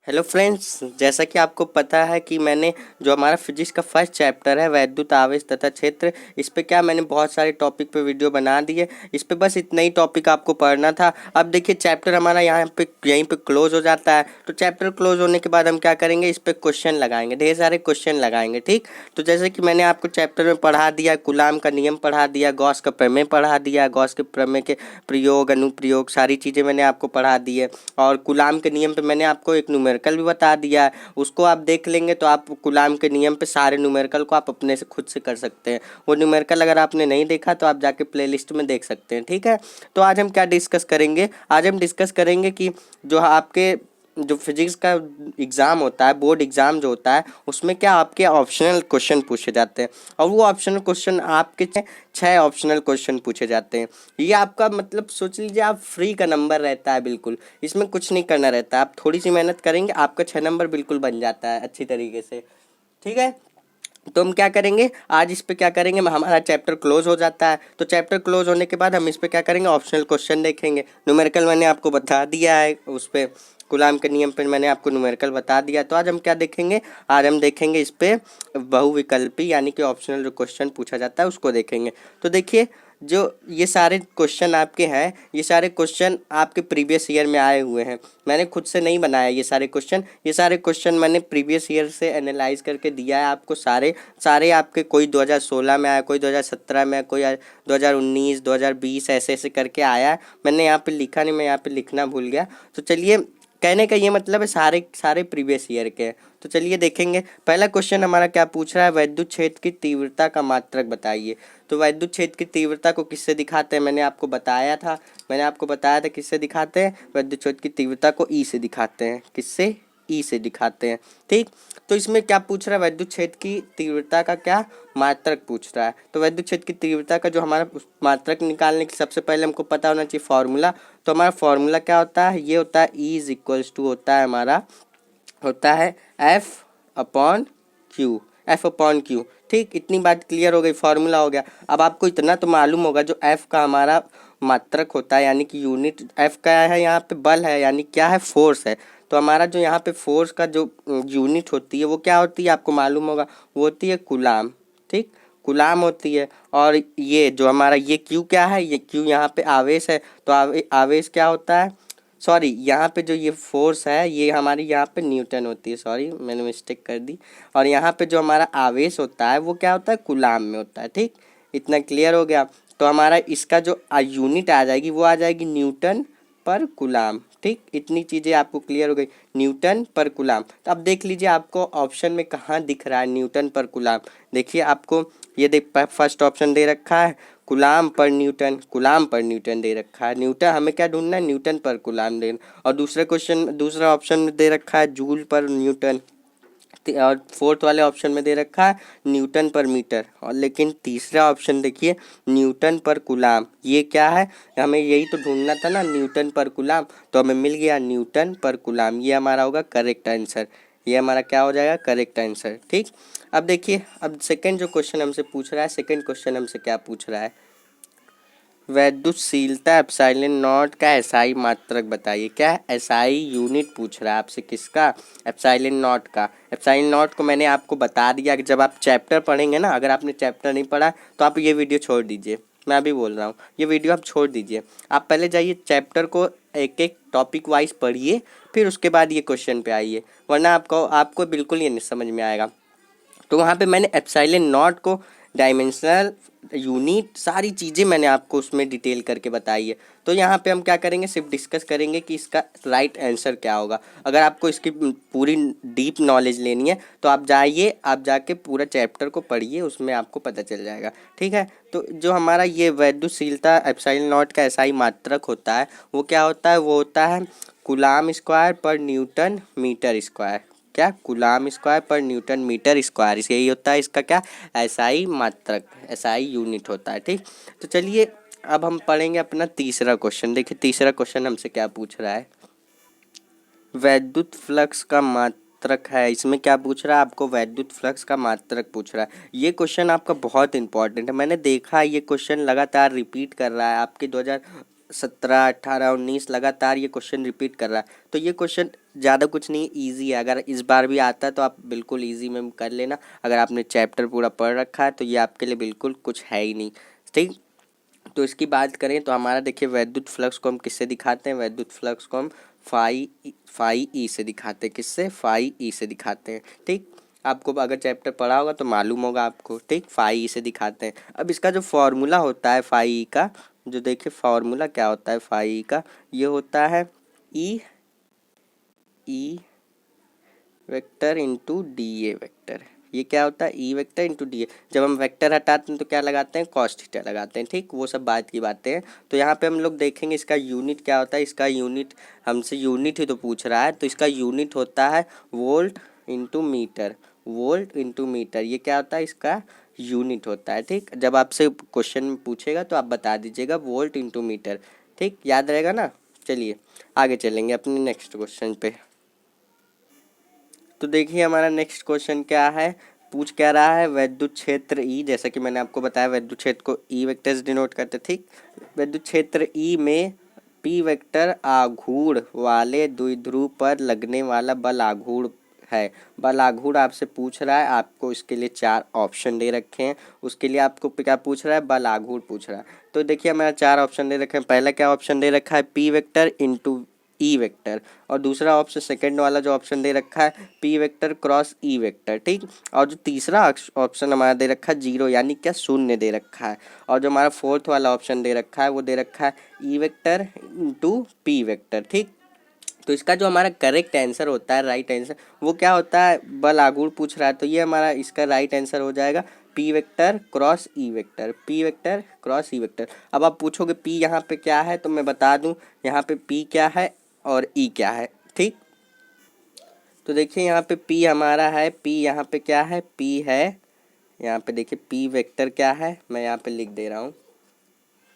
Hello friends, जैसा कि आपको पता है कि मैंने जो हमारा फिजिक्स का फर्स्ट चैप्टर है वैद्युत आवेश तथा क्षेत्र, इस पे क्या मैंने बहुत सारे टॉपिक पे वीडियो बना दी है। इस पे बस इतना ही टॉपिक आपको पढ़ना था। अब देखिए चैप्टर हमारा यहाँ पे यहीं पे क्लोज हो जाता है। तो चैप्टर क्लोज होने के बाद हम क्या करेंगे, इस पे क्वेश्चन लगाएंगे, ढेर सारे क्वेश्चन लगाएंगे। ठीक, तो जैसे कि मैंने आपको चैप्टर में पढ़ा दिया, कूलाम का नियम पढ़ा दिया, गॉस का प्रमेय पढ़ा दिया, गॉस के प्रमेय के प्रयोग अनुप्रयोग सारी चीज़ें मैंने आपको पढ़ा दी है। और कूलाम के नियम पे मैंने आपको एक न्यूमेरिकल भी बता दिया है, उसको आप देख लेंगे तो आप कूलाम के नियम पे सारे न्यूमेरिकल को आप अपने से खुद से कर सकते हैं। वो न्यूमेरिकल अगर आपने नहीं देखा तो आप जाके प्लेलिस्ट में देख सकते हैं। ठीक है, तो आज हम क्या डिस्कस करेंगे, आज हम डिस्कस करेंगे कि जो आपके जो फिजिक्स का एग्ज़ाम होता है, बोर्ड एग्ज़ाम जो होता है, उसमें क्या आपके ऑप्शनल क्वेश्चन पूछे जाते हैं। और वो ऑप्शनल क्वेश्चन आपके 6 ऑप्शनल क्वेश्चन पूछे जाते हैं। ये आपका मतलब सोच लीजिए आप फ्री का नंबर रहता है, बिल्कुल इसमें कुछ नहीं करना रहता है। आप थोड़ी सी मेहनत करेंगे, आपका 6 नंबर बिल्कुल बन जाता है अच्छी तरीके से। ठीक है, तो हम क्या करेंगे आज, इस पे क्या करेंगे, हमारा चैप्टर क्लोज हो जाता है। तो चैप्टर क्लोज होने के बाद हम इस पे क्या करेंगे, ऑप्शनल क्वेश्चन देखेंगे। न्यूमेरिकल मैंने आपको बता दिया है, उस पे कूलाम के नियम पे मैंने आपको न्यूमेरिकल बता दिया। तो आज हम क्या देखेंगे, आज हम देखेंगे इस पे बहुविकल्पी यानी कि ऑप्शनल जो क्वेश्चन पूछा जाता है उसको देखेंगे। तो देखिए, जो ये सारे क्वेश्चन आपके हैं, ये सारे क्वेश्चन आपके प्रीवियस ईयर में आए हुए हैं। मैंने खुद से नहीं बनाया ये सारे क्वेश्चन, ये सारे क्वेश्चन मैंने प्रीवियस ईयर से एनालाइज करके दिया है आपको। सारे सारे आपके कोई 2016 में आया, कोई 2017 में, कोई 2019 2020 ऐसे ऐसे करके आया है। मैंने यहाँ पे लिखा नहीं, मैं यहाँ पे लिखना भूल गया। तो चलिए, कहने का ये मतलब है सारे सारे प्रीवियस ईयर के हैं। तो चलिए देखेंगे, पहला क्वेश्चन हमारा क्या पूछ रहा है, वैद्युत क्षेत्र की तीव्रता का मात्रक बताइए। तो वैद्युत क्षेत्र की तीव्रता को किससे दिखाते हैं, मैंने आपको बताया था, किससे दिखाते हैं, वैद्युत क्षेत्र की तीव्रता को ई से दिखाते हैं। किससे, ई से दिखाते हैं। ठीक, तो इसमें क्या पूछ रहा है, वैद्युत क्षेत्र की तीव्रता का क्या मात्रक पूछ रहा है। तो वैद्युत क्षेत्र की तीव्रता का जो हमारा मात्रक निकालने के सबसे पहले हमको पता होना चाहिए फॉर्मूला। तो हमारा फॉर्मूला क्या होता है, ये होता है ई इज इक्वल्स टू होता है हमारा, होता है F upon Q, F upon Q. ठीक, इतनी बात क्लियर हो गई, फॉर्मूला हो गया। अब आपको इतना तो मालूम होगा, जो एफ का हमारा मात्रक होता है यानी कि यूनिट, एफ का है यहाँ पे बल है यानी क्या है, फोर्स है। तो हमारा जो यहाँ पे फोर्स का जो यूनिट होती है वो क्या होती है, आपको मालूम होगा, वो होती है कूलाम। ठीक, कूलाम होती है। और ये जो हमारा ये क्यू क्या है, ये क्यू यहाँ पे आवेश है। तो आवेश क्या होता है, सॉरी यहाँ पे जो ये फोर्स है ये हमारी यहाँ पे न्यूटन होती है, सॉरी मैंने मिस्टेक कर दी। और यहाँ पे जो हमारा आवेश होता है वो क्या होता है, कूलाम में होता है। ठीक, इतना क्लियर हो गया। तो हमारा इसका जो यूनिट आ जाएगी वो आ जाएगी न्यूटन पर कूलाम। ठीक, इतनी चीज़ें आपको क्लियर हो गई, न्यूटन पर कूलाम। तो अब देख लीजिए आपको ऑप्शन में कहाँ दिख रहा है न्यूटन पर कूलाम। देखिए आपको ये देख, फर्स्ट ऑप्शन दे रखा है कूलाम पर न्यूटन, कूलाम पर न्यूटन दे रखा है। न्यूटन हमें क्या ढूंढना है, न्यूटन पर कूलाम देना। और दूसरे क्वेश्चन, दूसरा ऑप्शन में दे रखा है जूल पर न्यूटन। और फोर्थ वाले ऑप्शन में दे रखा है न्यूटन पर मीटर। और लेकिन तीसरा ऑप्शन देखिए, न्यूटन पर कूलाम, ये क्या है, हमें यही तो ढूंढना था ना, न्यूटन पर कूलाम। तो हमें मिल गया न्यूटन पर कूलाम, ये हमारा होगा करेक्ट आंसर, ये हमारा क्या हो जाएगा, करेक्ट आंसर। ठीक, अब देखिए, अब सेकंड जो क्वेश्चन हमसे पूछ रहा है, सेकंड क्वेश्चन हमसे क्या पूछ रहा है, वैद्युतशीलता एप्सिलॉन नॉट का एसआई मात्रक बताइए। क्या है, एसआई यूनिट पूछ रहा है आपसे, किसका, एप्सिलॉन नॉट का। एप्सिलॉन नॉट को मैंने आपको बता दिया कि जब आप चैप्टर पढ़ेंगे ना, अगर आपने चैप्टर नहीं पढ़ा तो आप ये वीडियो छोड़ दीजिए, मैं अभी बोल रहा हूँ, ये वीडियो आप छोड़ दीजिए। आप पहले जाइए चैप्टर को एक एक टॉपिक वाइज पढ़िए, फिर उसके बाद ये क्वेश्चन पे आइए, वरना आपको आपको बिल्कुल ये नहीं समझ में आएगा। तो वहाँ पे मैंने एप्सिलॉन नॉट को, डायमेंशनल यूनिट, सारी चीज़ें मैंने आपको उसमें डिटेल करके बताई है। तो यहाँ पे हम क्या करेंगे, सिर्फ डिस्कस करेंगे कि इसका राइट आंसर क्या होगा। अगर आपको इसकी पूरी डीप नॉलेज लेनी है तो आप जाइए, आप जाके पूरा चैप्टर को पढ़िए, उसमें आपको पता चल जाएगा। ठीक है, तो जो हमारा ये वैद्युतशीलता एप्सिलॉन नॉट का एसआई मात्रक होता है वो क्या होता है, वो होता है कूलाम स्क्वायर पर न्यूटन मीटर स्क्वायर। क्या, कूलाम स्क्वायर पर न्यूटन मीटर स्क्वायर, यही होता है इसका क्या, एसआई मात्रक, एसआई यूनिट होता है। ठीक, तो चलिए अब हम पढ़ेंगे अपना तीसरा क्वेश्चन। देखिए तीसरा क्वेश्चन हमसे क्या पूछ रहा है, वैद्युत फ्लक्स का मात्रक है। इसमें क्या पूछ रहा है, आपको वैद्युत फ्लक्स का मात्रक पूछ रहा है। ये क्वेश्चन आपका बहुत इंपॉर्टेंट है, मैंने देखा ये क्वेश्चन लगातार रिपीट कर रहा है आपके 2017 18 19 लगातार ये क्वेश्चन रिपीट कर रहा है। तो ये क्वेश्चन ज़्यादा कुछ नहीं, इजी है। अगर इस बार भी आता है तो आप बिल्कुल इजी में कर लेना। अगर आपने चैप्टर पूरा पढ़ रखा है तो ये आपके लिए बिल्कुल कुछ है ही नहीं, ठीक। तो इसकी बात करें तो हमारा देखिए वैद्युत फ्लक्स को हम किससे दिखाते हैं, वैद्युत फ्लक्स को हम फाई ई से दिखाते हैं। किससे? फाई ई से दिखाते हैं, ठीक। आपको अगर चैप्टर पढ़ा होगा तो मालूम होगा आपको, ठीक। फाई ई से दिखाते हैं। अब इसका जो फॉर्मूला होता है फाई ई का, जो देखिए फॉर्मूला क्या होता है फाई ई का, ये होता है E E vector into D A vector. ये क्या होता है? E vector into D A. जब हम वेक्टर हटाते हैं तो क्या लगाते हैं? कॉस थीटा लगाते हैं, ठीक। वो सब बात की बातें हैं। तो यहाँ पे हम लोग देखेंगे इसका यूनिट क्या होता है। इसका यूनिट, हमसे यूनिट ही तो पूछ रहा है, तो इसका यूनिट होता है volt into metre. Volt into metre, ये क्या होता है? इसका यूनिट होता है, ठीक। जब आपसे क्वेश्चन में पूछेगा तो आप बता दीजिएगा वोल्ट इंटू मीटर, ठीक। याद रहेगा ना। चलिए आगे चलेंगे अपने नेक्स्ट क्वेश्चन पे। तो देखिए हमारा नेक्स्ट क्वेश्चन क्या है, पूछ क्या रहा है, वैद्युत क्षेत्र ई, जैसा कि मैंने आपको बताया वैद्युत क्षेत्र को ई वेक्टर से डिनोट करते, ठीक। वैद्युत क्षेत्र ई में पी वेक्टर आघूर्ण वाले द्विध्रुव पर लगने वाला बल आघूर्ण है। बल आघूर्ण आपसे पूछ रहा है, आपको इसके लिए 4 ऑप्शन दे रखे हैं। उसके लिए आपको क्या पूछ रहा है? बल आघूर्ण पूछ रहा है। तो देखिए हमारा 4 ऑप्शन दे रखे हैं। पहला क्या ऑप्शन दे रखा है? P vector into E vector. और दूसरा ऑप्शन, सेकंड वाला जो ऑप्शन दे रखा है, p vector cross E vector, ठीक। और जो तीसरा ऑप्शन हमारा दे रखा है जीरो, यानी क्या? शून्य दे रखा है। और जो हमारा फोर्थ वाला ऑप्शन दे रखा है वो दे रखा है E vector into P vector, ठीक। तो इसका जो हमारा करेक्ट आंसर होता है, राइट आंसर, वो क्या होता है? बल आघूर्ण पूछ रहा है तो ये हमारा इसका राइट आंसर हो जाएगा P vector cross E vector. P vector cross E vector. अब आप पूछोगे पी यहाँ पे क्या है, तो मैं बता दूं यहाँ पे पी क्या है और ई क्या है, ठीक। तो देखिए यहाँ पे पी हमारा है, पी यहाँ पे क्या है? पी है। यहाँ पे देखिए पी वेक्टर क्या है, मैं यहाँ पे लिख दे रहा हूँ,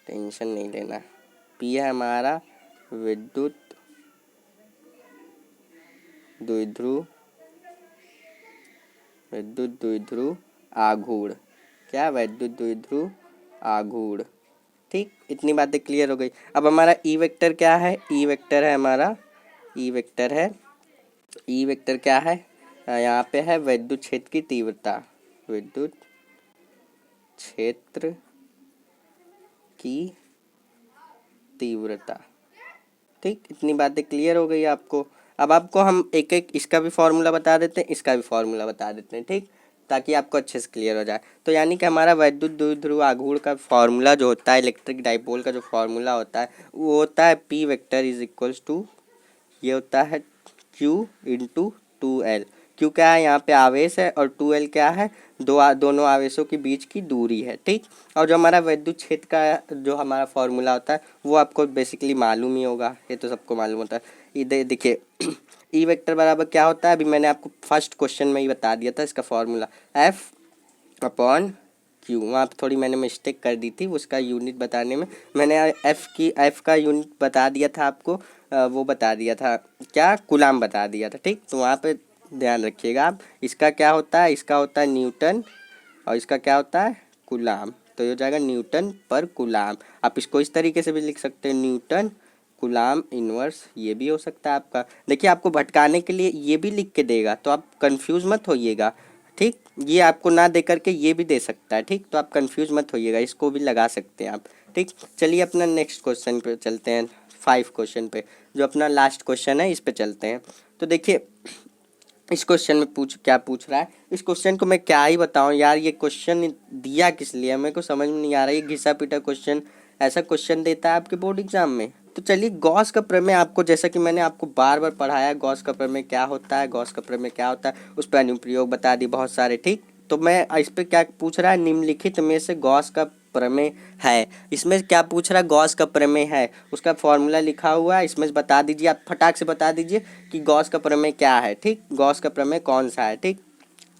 टेंशन नहीं लेना। पी है हमारा विद्युत द्विध्रुव, विद्युत द्विध्रुव आघूर्ण। क्या? विद्युत द्विध्रुव आघूर्ण, ठीक। इतनी बातें क्लियर हो गई। अब हमारा ई वेक्टर क्या है? ई वेक्टर है हमारा, ई वेक्टर है, ई वेक्टर क्या है? यहाँ पे है विद्युत क्षेत्र की तीव्रता, विद्युत क्षेत्र की तीव्रता, ठीक। इतनी बातें क्लियर हो गई आपको। अब आपको हम एक एक इसका भी फॉर्मूला बता देते हैं, इसका भी फॉर्मूला बता देते हैं, ठीक, ताकि आपको अच्छे से क्लियर हो जाए। तो यानी कि हमारा वैद्युत द्विध्रुव आघूर्ण का फॉर्मूला जो होता है, इलेक्ट्रिक डाइपोल का जो फॉर्मूला होता है, वो होता है p vector is equals to, ये होता है q into two l. Q क्या है? यहाँ पे आवेश है, और टू एल क्या है? दोनों आवेशों के बीच की दूरी है, ठीक। और जो हमारा विद्युत क्षेत्र का जो हमारा फॉर्मूला होता है वो आपको बेसिकली मालूम ही होगा, ये तो सबको मालूम होता है। इधर देखिए ई वेक्टर बराबर क्या होता है? अभी मैंने आपको फर्स्ट क्वेश्चन में ही बता दिया था इसका फॉर्मूला, एफ अपॉन क्यू। वहाँ पर थोड़ी मैंने मिस्टेक कर दी थी उसका यूनिट बताने में, मैंने एफ का यूनिट बता दिया था आपको, वो बता दिया था क्या? कूलाम बता दिया था, ठीक। तो वहाँ पे ध्यान रखिएगा आप। इसका क्या होता है? इसका होता है न्यूटन, और इसका क्या होता है? कूलाम। तो ये हो जाएगा न्यूटन पर कूलाम। आप इसको इस तरीके से भी लिख सकते हैं, न्यूटन कूलाम इनवर्स, ये भी हो सकता है आपका। देखिए आपको भटकाने के लिए ये भी लिख के देगा, तो आप कंफ्यूज मत होइएगा, ठीक। ये आपको ना दे करके ये भी दे सकता है, ठीक। तो आप कंफ्यूज मत होइएगा, इसको भी लगा सकते हैं आप, ठीक। चलिए अपना नेक्स्ट क्वेश्चन पे चलते हैं, 5 क्वेश्चन पे, जो अपना लास्ट क्वेश्चन है इस पे चलते हैं। तो देखिए इस क्वेश्चन में क्या पूछ रहा है, इस क्वेश्चन को मैं क्या ही बताऊं यार, ये क्वेश्चन दिया किस लिए मेरे को समझ में नहीं आ रहा है। ये घिसा पिटा क्वेश्चन, ऐसा क्वेश्चन देता है आपके बोर्ड एग्जाम में। तो चलिए गॉस का प्रमेय आपको, जैसा कि मैंने आपको बार बार पढ़ाया, गॉस का प्रमेय क्या होता है, गॉस का प्रमेय क्या होता है, उस पर अनुप्रयोग बता दिए बहुत सारे, ठीक। तो मैं इस पर क्या पूछ रहा है, निम्नलिखित में से गॉस का प्रमेय है, इसमें क्या पूछ रहा है? गॉस का प्रमेय है, उसका फॉर्मूला लिखा हुआ है, इसमें बता दीजिए, आप फटाक से बता दीजिए कि गॉस का प्रमेय क्या है, ठीक। गॉस का प्रमेय कौन सा है, ठीक,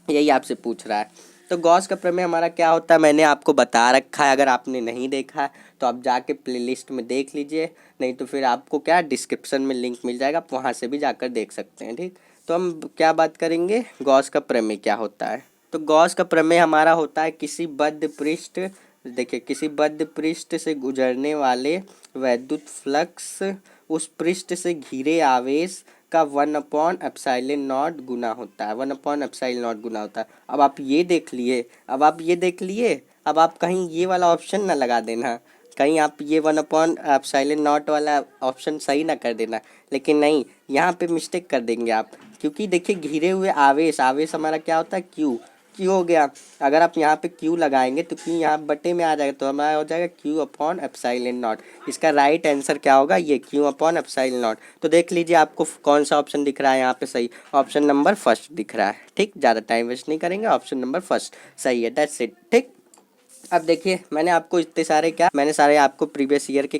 यही आपसे पूछ रहा है। तो गॉस का प्रमेय हमारा क्या होता है, मैंने आपको बता रखा है। अगर आपने नहीं देखा है तो आप जाके प्लेलिस्ट में देख लीजिए, नहीं तो फिर आपको क्या डिस्क्रिप्शन में लिंक मिल जाएगा, आप वहाँ से भी जाकर देख सकते हैं, ठीक। तो हम क्या बात करेंगे, गॉस का प्रमेय क्या होता है। तो गॉस का प्रमेय हमारा होता है किसी बद्ध पृष्ठ, देखिए किसी बद्ध पृष्ठ से गुजरने वाले वैद्युत फ्लक्स उस पृष्ठ से घिरे आवेश का 1/ε0 गुना होता है, 1/ε0 गुना होता है। अब आप ये देख लिए, अब आप कहीं ये वाला ऑप्शन ना लगा देना, कहीं आप ये 1/ε0 वाला ऑप्शन सही ना कर देना। लेकिन नहीं, यहाँ पे मिस्टेक कर देंगे आप, क्योंकि देखिए घिरे हुए आवेश, आवेश हमारा क्या होता है, क्यू। क्यू हो गया, अगर आप यहाँ पे क्यू लगाएंगे तो क्यू यहाँ बटे में आ जाएगा, तो हमारा हो जाएगा Q/ε0। इसका राइट आंसर क्या होगा, ये Q/ε0। तो देख लीजिए आपको कौन सा ऑप्शन दिख रहा है यहाँ पे सही, ऑप्शन नंबर फर्स्ट दिख रहा है। ठीक, ज़्यादा टाइम वेस्ट नहीं करेंगे, ऑप्शन नंबर फर्स्ट सही है, दैट्स इट। ठीक, अब देखिए मैंने आपको इतने सारे मैंने सारे आपको प्रीवियस ईयर के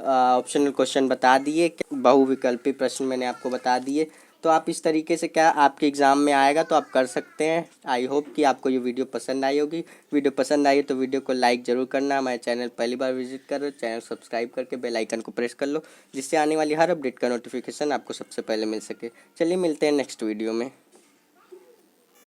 ऑप्शनल क्वेश्चन बता दिए, बहुविकल्पी प्रश्न मैंने आपको बता दिए। तो आप इस तरीके से आपके एग्ज़ाम में आएगा तो आप कर सकते हैं। आई होप कि आपको ये वीडियो पसंद आई होगी। वीडियो पसंद आई तो वीडियो को लाइक ज़रूर करना। हमारे चैनल पहली बार विजिट कर रहे हो, चैनल सब्सक्राइब करके बेल आइकन को प्रेस कर लो, जिससे आने वाली हर अपडेट का नोटिफिकेशन आपको सबसे पहले मिल सके। चलिए मिलते हैं नेक्स्ट वीडियो में।